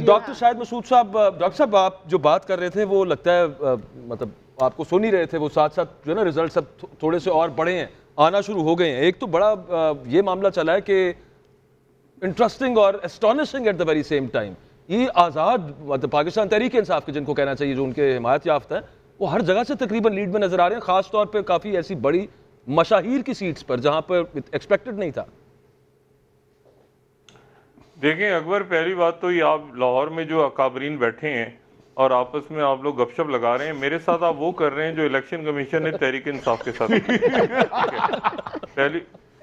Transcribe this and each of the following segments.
Doctor شاہد مسعود صاحب، doctor صاحب آپ جو بات کر رہے تھے وہ لگتا ہے مطلب آپ کو سن ہی رہے تھے، وہ ساتھ ساتھ جو ہے نا ریزلٹ سب تھوڑے سے اور بڑے ہیں، آنا شروع ہو گئے ہیں. ایک تو بڑا یہ معاملہ چلا ہے کہ انٹرسٹنگ اور astonishing at the very same time, یہ آزاد مطلب پاکستان تحریک انصاف کے جن کو کہنا چاہیے جو ان کے حمایت یافتہ ہیں، وہ ہر جگہ سے تقریباً لیڈ میں نظر آ رہے ہیں، خاص طور پہ کافی ایسی بڑی مشاہیر کی سیٹس پر جہاں پر ایکسپیکٹڈ نہیں تھا. دیکھیں اکبر، پہلی بات تو یہ آپ لاہور میں جو اکابرین بیٹھے ہیں اور آپس میں آپ لوگ گپ شپ لگا رہے ہیں، میرے ساتھ آپ وہ کر رہے ہیں جو الیکشن کمیشن نے تحریک انصاف کے ساتھ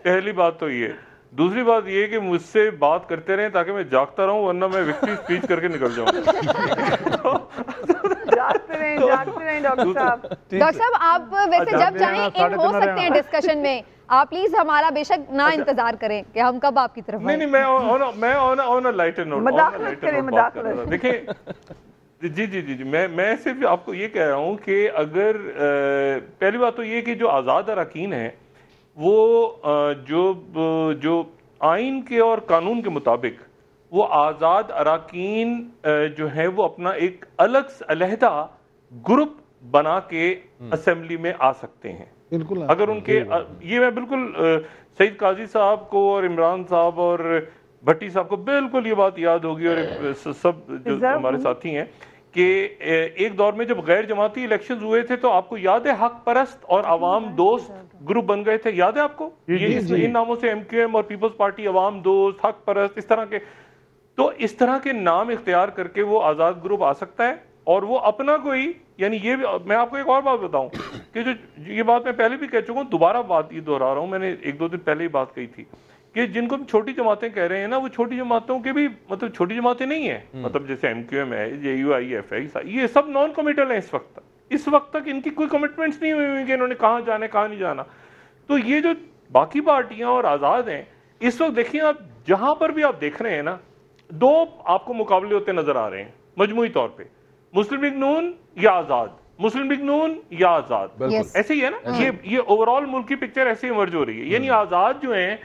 پہلی بات تو یہ. دوسری بات یہ کہ مجھ سے بات کرتے رہیں تاکہ میں جاگتا رہوں، ورنہ میں وکٹری اسپیچ کر کے نکل جاؤں. جاگتے رہیں ڈاکٹر صاحب. ڈاکٹر صاحب آپ ویسے جب چاہیں ان ہو سکتے ہیں ڈسکشن میں، آپ پلیز ہمارا بے شک نہ انتظار کریں کہ ہم کب آپ کی طرف آئیں. نہیں میں آن اے لائٹر نوٹ مداخلت کریں. دیکھیں جی میں صرف آپ کو یہ کہہ رہا ہوں کہ اگر پہلی بات تو یہ کہ جو آزاد اراکین ہیں وہ جو آئین کے اور قانون کے مطابق وہ آزاد اراکین جو ہے وہ اپنا ایک الگ علیحدہ گروپ بنا کے اسمبلی میں آ سکتے ہیں. اگر ان کے یہ میں بالکل سعید قاضی صاحب کو اور عمران صاحب اور بھٹی صاحب کو بالکل یہ بات یاد ہوگی اور سب جو ہمارے ساتھی ہیں کہ ایک دور میں جب غیر جماعتی الیکشنز ہوئے تھے تو آپ کو یاد ہے حق پرست اور عوام دوست گروپ بن گئے تھے، یاد ہے آپ کو؟ یہ ان ناموں سے ایم کیو ایم اور پیپلز پارٹی، عوام دوست، حق پرست، اس طرح کے. تو اس طرح کے نام اختیار کر کے وہ آزاد گروپ آ سکتا ہے اور وہ اپنا کوئی، یعنی یہ میں آپ کو ایک اور بات بتاؤں کہ جو یہ بات میں پہلے بھی کہہ چکا ہوں، دوبارہ بات یہ دہرا رہا ہوں، میں نے ایک دو دن پہلے ہی بات کہی تھی کہ جن کو چھوٹی جماعتیں کہہ رہے ہیں نا، وہ چھوٹی جماعتوں کے بھی مطلب چھوٹی جماعتیں نہیں ہیں. مطلب جیسے ایم کیو ایم ہے، جے یو آئی ایف ہے، یہ سب نان کمیٹل ہیں اس وقت تک ان کی کوئی کمٹمنٹس نہیں ہوئی کہ انہوں نے کہاں جانا ہے کہاں نہیں جانا. تو یہ جو باقی پارٹیاں اور آزاد ہیں اس وقت دیکھیں آپ جہاں پر بھی آپ دیکھ رہے ہیں نا، دو آپ کو مقابلے ہوتے نظر آ رہے ہیں مجموعی طور پہ، مسلم لیگ نون یا آزاد، مسلم لیگ نون یا آزاد. ایسے ہی ہے نا، یہ اوور آل ملک کی پکچر ایسے ہی ایمرج ہو رہی ہے. یعنی آزاد جو ہیں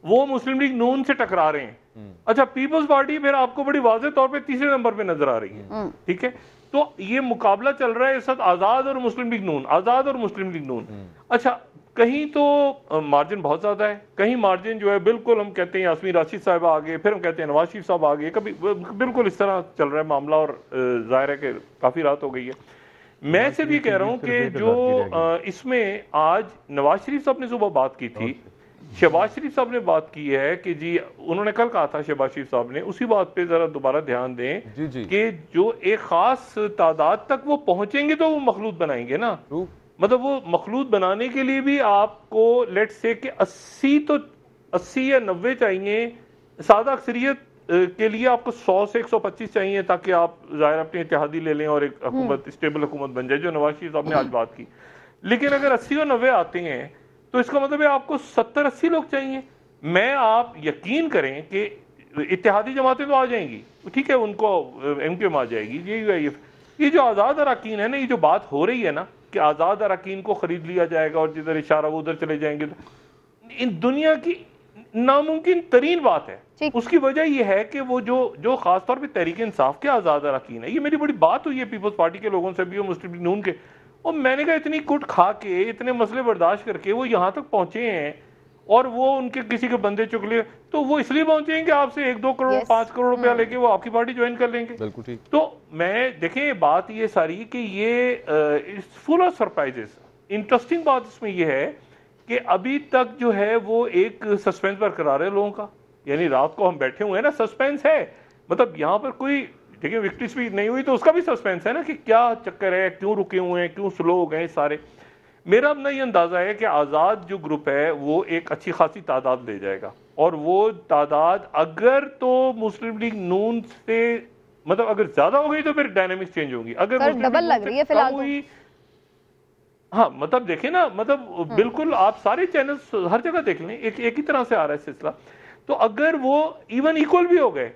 وہ مسلم لیگ نون سے ٹکرا رہے ہیں. اچھا پیپلز پارٹی پھر آپ کو بڑی واضح طور پہ تیسرے نمبر پہ نظر آ رہی ہے. ٹھیک ہے، تو یہ مقابلہ چل رہا ہے اس وقت آزاد اور مسلم لیگ نون، آزاد اور مسلم لیگ نون. اچھا کہیں تو مارجن بہت زیادہ ہے، کہیں مارجن جو ہے بالکل ہم کہتے ہیں یاسمین راشد صاحب آگے، پھر ہم کہتے ہیں نواز شریف صاحب آگے، کبھی بالکل اس طرح چل رہا ہے معاملہ. اور ظاہر ہے کہ کافی رات ہو گئی ہے. میں صرف یہ کہہ رہا ہوں کہ جو اس میں آج نواز شریف صاحب نے صبح بات کی تھی، شہباز شریف صاحب نے بات کی ہے کہ جی انہوں نے کل کہا تھا شہباز شریف صاحب نے، اسی بات پہ ذرا دوبارہ دھیان دیں کہ جو ایک خاص تعداد تک وہ پہنچیں گے تو وہ مخلوط بنائیں گے نا. مطلب وہ مخلوط بنانے کے لیے بھی آپ کو لیٹ سے کہ 80 یا 90 چاہیے. سادہ اکثریت کے لیے آپ کو 100 سے 125 چاہیے تاکہ آپ ظاہر اپنی اتحادی لے لیں اور ایک حکومت اسٹیبل حکومت بن جائے، جو نواز شریف صاحب نے آج بات کی. لیکن اگر 80 اور 90 آتے ہیں تو اس کا مطلب ہے آپ کو 70-80 لوگ چاہیے. میں آپ یقین کریں کہ اتحادی جماعتیں تو آ جائیں گی، ٹھیک ہے، ان کو ایم کیو ایم آ جائے گی، یہ جو آزاد اراکین ہے نا، یہ جو بات ہو رہی ہے نا کہ آزاد اراکین کو خرید لیا جائے گا اور جدھر اشارہ وہ ادھر چلے جائیں گے، ان دنیا کی ناممکن ترین بات ہے. اس کی وجہ یہ ہے کہ وہ جو خاص طور پہ تحریک انصاف کے آزاد اراکین ہے، یہ میری بڑی بات ہوئی ہے پیپلز پارٹی کے لوگوں سے بھی اور مسلم لیگ نون کے، اور میں نے کہا اتنی کٹ کھا کے اتنے مسئلے برداشت کر کے وہ یہاں تک پہنچے ہیں اور وہ ان کے کسی کے بندے چک لیے تو وہ اس لیے پہنچے ہیں کہ آپ سے 1-2 کروڑ 5 کروڑ روپیہ لے کے وہ آپ کی پارٹی جوائن کر لیں گے. بالکل ٹھیک. تو میں دیکھیں بات یہ ساری کہ یہ فل آف سرپرائزز. انٹرسٹنگ بات اس میں یہ ہے کہ ابھی تک جو ہے وہ ایک سسپینس برقرار ہے لوگوں کا. یعنی رات کو ہم بیٹھے ہوئے ہیں نا، سسپینس ہے. مطلب یہاں پر کوئی دیکھیں وکٹری اسپیچ نہیں ہوئی تو اس کا بھی سسپینس ہے نا کہ کیا چکر ہے، کیوں رکے ہوئے ہیں، کیوں سلو ہو گئے سارے. میرا اپنا یہ اندازہ ہے کہ آزاد جو گروپ ہے وہ ایک اچھی خاصی تعداد لے جائے گا، اور وہ تعداد اگر تو مسلم لیگ نون سے مطلب اگر زیادہ ہو گئی تو پھر ڈائنامکس چینج ہوگی. اگر ڈبل لگ رہی ہے فی الحال ہوئی، ہاں مطلب دیکھیں نا، مطلب بالکل آپ سارے چینلز ہر جگہ دیکھ لیں ایک ہی طرح سے آ رہا ہے سلسلہ. تو اگر وہ ایون ایکول بھی ہو گئے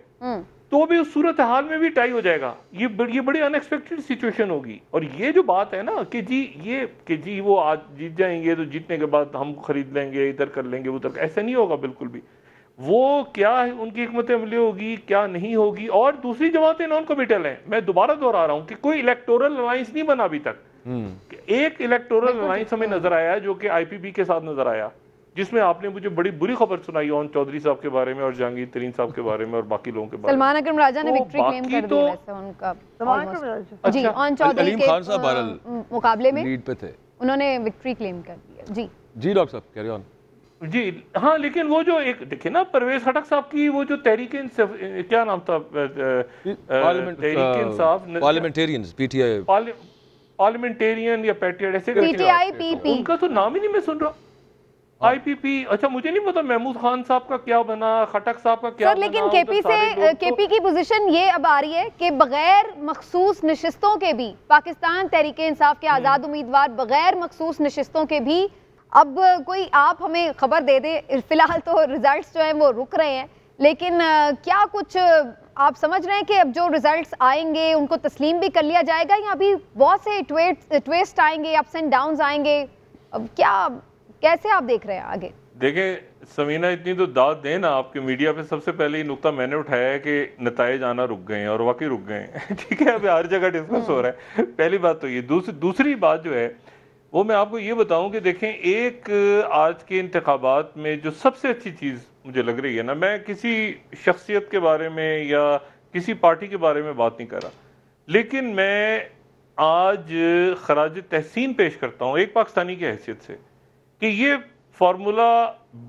تو بھی اس صورتحال میں بھی ٹائی ہو جائے گا. یہ بڑی ان ایکسپیکٹڈ سچویشن ہوگی. اور یہ جو بات ہے نا کہ جی وہ آج جیت جائیں گے تو جیتنے کے بعد ہم خرید لیں گے، ادھر کر لیں گے ادھر، ایسا نہیں ہوگا بالکل بھی. وہ کیا ان کی حکمت عملی ہوگی کیا نہیں ہوگی. اور دوسری جماعتیں نان کمیٹل ہیں. میں دوبارہ دہرا رہا ہوں کہ کوئی الیکٹورل الائنس نہیں بنا ابھی تک. ایک الیکٹورل الائنس ہمیں نظر آیا جو کہ آئی پی پی کے ساتھ نظر آیا, جس میں آپ نے مجھے بڑی بری خبر سنائی اون چودھری صاحب کے بارے میں اور جہانگیر ترین صاحب کے بارے میں اور باقی لوگوں کے بارے میں. سلمان اکرم راجہ نے وکٹری کلیم کر دی ویسے ان کا جی اون چودھری کے مقابلے میں لیڈ پہ تھے, انہوں نے وکٹری کلیم کر دی. جی جی ڈاکٹر صاحب کیری آن. جی ہاں, لیکن وہ جو ایک دیکھیں نا پرویز خٹک صاحب کی وہ جو تحریک کیا نام تھا, Tehreek Insaf parliamentarians P T I parliamentarian یا پیٹریٹ ایسے پی ٹی آئی پی پی ان کا تو نام ہی نہیں میں سن رہا. آئی پی پی, اچھا مجھے نہیں پتا محمود خان صاحب کا کیا بنا, خٹک صاحب کا کیا بنا. لیکن کے پی سے کے پی کی پوزیشن یہ اب آ رہی ہے کہ بغیر مخصوص نشستوں کے بھی پاکستان تحریک انصاف کے آزاد امیدوار بغیر مخصوص نشستوں کے بھی اب کوئی آپ ہمیں خبر دے دیں. فی الحال تو ریزلٹس جو ہیں وہ رک رہے ہیں, لیکن کیا کچھ آپ سمجھ رہے ہیں کہ اب جو ریزلٹس آئیں گے ان کو تسلیم بھی کر لیا جائے گا یا ابھی بہت سے ٹویسٹ آئیں گے, اپس اینڈ ڈاؤنز آئیں گے, اب کیا کیسے آپ دیکھ رہے ہیں آگے؟ دیکھیں سمینہ, اتنی تو داد دیں نا آپ کے میڈیا پہ. سب سے پہلے یہ نقطہ میں نے اٹھایا ہے کہ نتائج آنا رک گئے ہیں اور واقعی رک گئے ہیں. ٹھیک ہے, ابھی ہر جگہ ڈسکس ہو رہا ہے. پہلی بات تو یہ. دوسری بات جو ہے وہ میں آپ کو یہ بتاؤں کہ دیکھیں ایک آج کے انتخابات میں جو سب سے اچھی چیز مجھے لگ رہی ہے نا, میں کسی شخصیت کے بارے میں یا کسی پارٹی کے بارے میں بات نہیں کر رہا, لیکن میں آج خراج تحسین پیش کرتا ہوں ایک پاکستانی کی حیثیت سے کہ یہ فارمولا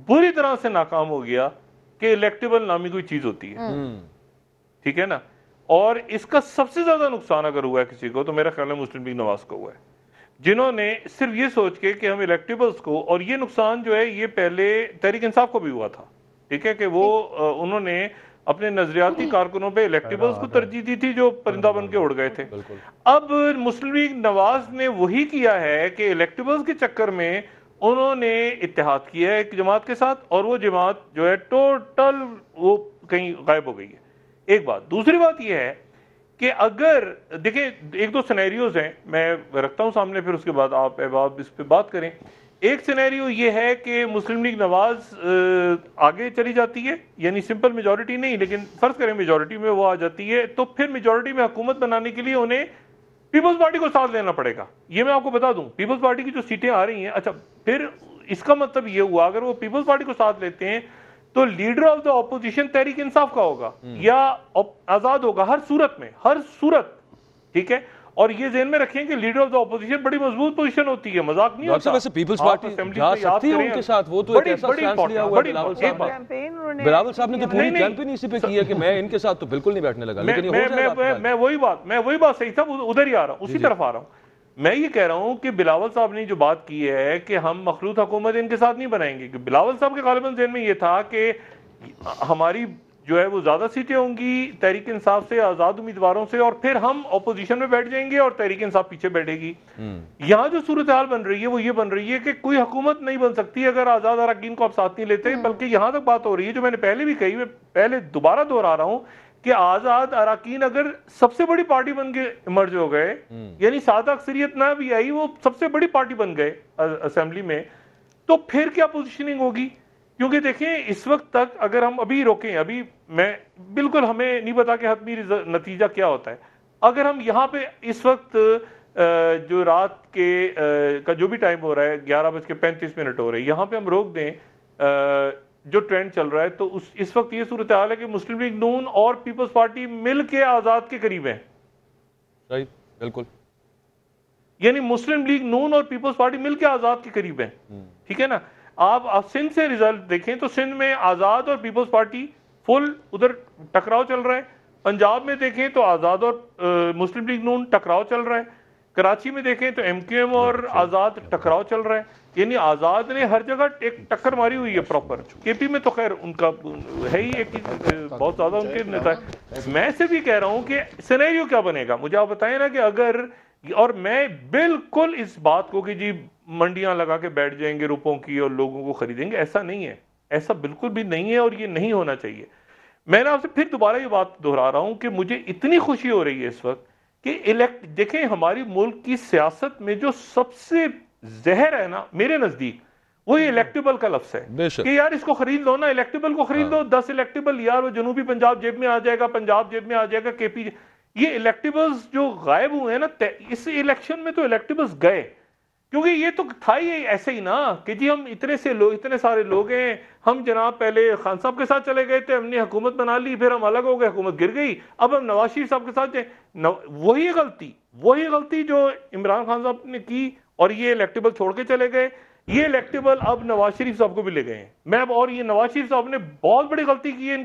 بری طرح سے ناکام ہو گیا کہ الیکٹیبل نامی کوئی چیز ہوتی ہے. ٹھیک ہے نا, اور اس کا سب سے زیادہ نقصان اگر ہوا ہے کسی کو تو میرا خیال ہے مسلم لیگ نواز کو ہوا ہے, جنہوں نے صرف یہ سوچ کے کہ ہم الیکٹیبلز کو, اور یہ نقصان جو ہے یہ پہلے تحریک انصاف کو بھی ہوا تھا. ٹھیک ہے, کہ وہ انہوں نے اپنے نظریاتی کارکنوں پہ الیکٹیبلز کو ترجیح دی تھی جو پرندہ بن کے اڑ گئے تھے. اب مسلم لیگ نواز نے وہی کیا ہے کہ الیکٹیبلز کے چکر میں انہوں نے اتحاد کیا ہے ایک جماعت کے ساتھ, اور وہ جماعت جو ہے ٹوٹل وہ کہیں غائب ہو گئی ہے. ایک بات. دوسری بات یہ ہے کہ اگر دیکھیں ایک دو سینیریوز ہیں میں رکھتا ہوں سامنے, پھر اس کے بعد آپ احباب اس پہ بات کریں. ایک سینیریو یہ ہے کہ مسلم لیگ نواز آگے چلی جاتی ہے, یعنی سمپل میجورٹی نہیں, لیکن فرض کریں میجورٹی میں وہ آ جاتی ہے, تو پھر میجورٹی میں حکومت بنانے کے لیے انہیں پیپلز پارٹی کو ساتھ لینا پڑے گا. یہ میں آپ کو بتا دوں, پیپلز پارٹی کی جو سیٹیں آ رہی ہیں, اچھا پھر اس کا مطلب یہ ہوا اگر وہ پیپلز پارٹی کو ساتھ لیتے ہیں تو leader of the opposition Tehreek Insaf کا ہوگا یا آزاد ہوگا, ہر صورت میں, ہر صورت. ٹھیک ہے, اور یہ ذہن میں رکھیں کہ لیڈر آف دا اپوزیشن بڑی مضبوط پوزیشن ہوتی ہے, مذاق نہیں ہوتا. ویسے پیپلز پارٹی جا سکتی ہے ان کے ساتھ, وہ تو ایک ایسا سٹینس لیا ہوا ہے بلاول صاحب نے. بلاول صاحب نے تو پوری کیمپین اسی پہ کی ہے کہ میں ان کے ساتھ تو بالکل نہیں بیٹھنے لگا, لیکن یہ ہو جائے گا. میں وہی بات صحیح تھا, ادھر ہی آ رہا ہوں, اسی طرف آ رہا ہوں. میں یہ کہہ رہا ہوں کہ بلاول صاحب نے جو بات کی ہے کہ ہم مخلوط حکومت ان کے ساتھ نہیں بنائیں گے, کہ بلاول صاحب کے غالباً ذہن میں یہ تھا کہ ہماری جو ہے وہ زیادہ سیٹیں ہوں گی تحریک انصاف سے, آزاد امیدواروں سے, اور پھر ہم اپوزیشن میں بیٹھ جائیں گے اور تحریک انصاف پیچھے بیٹھے گی. یہاں جو صورتحال بن رہی ہے وہ یہ بن رہی ہے کہ کوئی حکومت نہیں بن سکتی اگر آزاد اراکین کو آپ ساتھ نہیں لیتے, بلکہ یہاں تک بات ہو رہی ہے جو میں نے پہلے بھی کہی, میں پہلے دوبارہ دہرا رہا ہوں کہ آزاد اراکین اگر سب سے بڑی پارٹی بن کے ایمرج ہو گئے, یعنی سادہ اکثریت نہ بھی آئی, وہ سب سے بڑی پارٹی بن گئے اسمبلی میں, تو پھر کیا پوزیشننگ ہوگی؟ کیونکہ دیکھیں اس وقت تک اگر ہم ابھی روکیں, ابھی میں بالکل ہمیں نہیں پتا کہ حتمی نتیجہ کیا ہوتا ہے, اگر ہم یہاں پہ اس وقت جو رات کے کا جو بھی ٹائم ہو رہا ہے 11:35 ہو رہا ہے, یہاں پہ ہم روک دیں جو ٹرینڈ چل رہا ہے, تو اس وقت یہ صورتحال ہے کہ مسلم لیگ نون اور پیپلز پارٹی مل کے آزاد کے قریب ہیں. صحیح, بالکل. یعنی مسلم لیگ نون اور پیپلز پارٹی مل کے آزاد کے قریب ہیں. ٹھیک ہے نا, آپ سندھ سے ریزلٹ دیکھیں تو سندھ میں آزاد اور پیپلز پارٹی فل ادھر ٹکراؤ چل رہا ہے. پنجاب میں دیکھیں تو آزاد اور مسلم لیگ نون ٹکراؤ چل رہا ہے. کراچی میں دیکھیں تو ایم کیو ایم اور آزاد ٹکراؤ چل رہا ہے. یعنی آزاد نے ہر جگہ ایک ٹکر ماری ہوئی ہے پراپر. کے پی میں تو خیر ان کا ہے ہی ایک بہت زیادہ ان کے نیتا ہے. میں سے بھی کہہ رہا ہوں کہ سینیریو کیا بنے گا, مجھے آپ بتائیں نا کہ اگر, اور میں بالکل اس بات کو کہ جی منڈیاں لگا کے بیٹھ جائیں گے روپوں کی اور لوگوں کو خریدیں گے, ایسا نہیں ہے, ایسا بالکل بھی نہیں ہے, اور یہ نہیں ہونا چاہیے. میں نے آپ سے پھر دوبارہ یہ بات دہرا رہا ہوں کہ مجھے اتنی خوشی ہو رہی ہے اس وقت کہ دیکھیں ہماری ملک کی سیاست میں جو سب سے زہر ہے نا میرے نزدیک, وہی الیکٹیبل کا لفظ ہے بے شک کہ یار اس کو خرید لو نا، الیکٹیبل کو خرید لو، 10 الیکٹیبل، یار وہ جنوبی پنجاب جیب میں آ جائے گا، پنجاب جیب میں آ جائے گا، کے پی، یہ الیکٹیبلز جو غائب ہوئے ہیں نا اس الیکشن میں، تو الیکٹیبلز گئے، کیونکہ یہ تو تھا ہی ایسے ہی نا کہ جی ہم اتنے سارے لوگ ہیں، ہم جناب پہلے خان صاحب کے ساتھ چلے گئے تھے، ہم نے حکومت بنا لی، پھر ہم الگ ہو گئے، حکومت گر گئی، اب ہم نواز شریف صاحب کے ساتھ جائیں، وہی غلطی جو عمران خان صاحب نے کی، اور یہ الیکٹیبل چھوڑ کے چلے گئے، یہ الیکٹیبل اب نواز شریف صاحب کو بھی لے گئے ہیں، اور یہ نواز شریف صاحب نے بہت بڑی غلطی کی ہے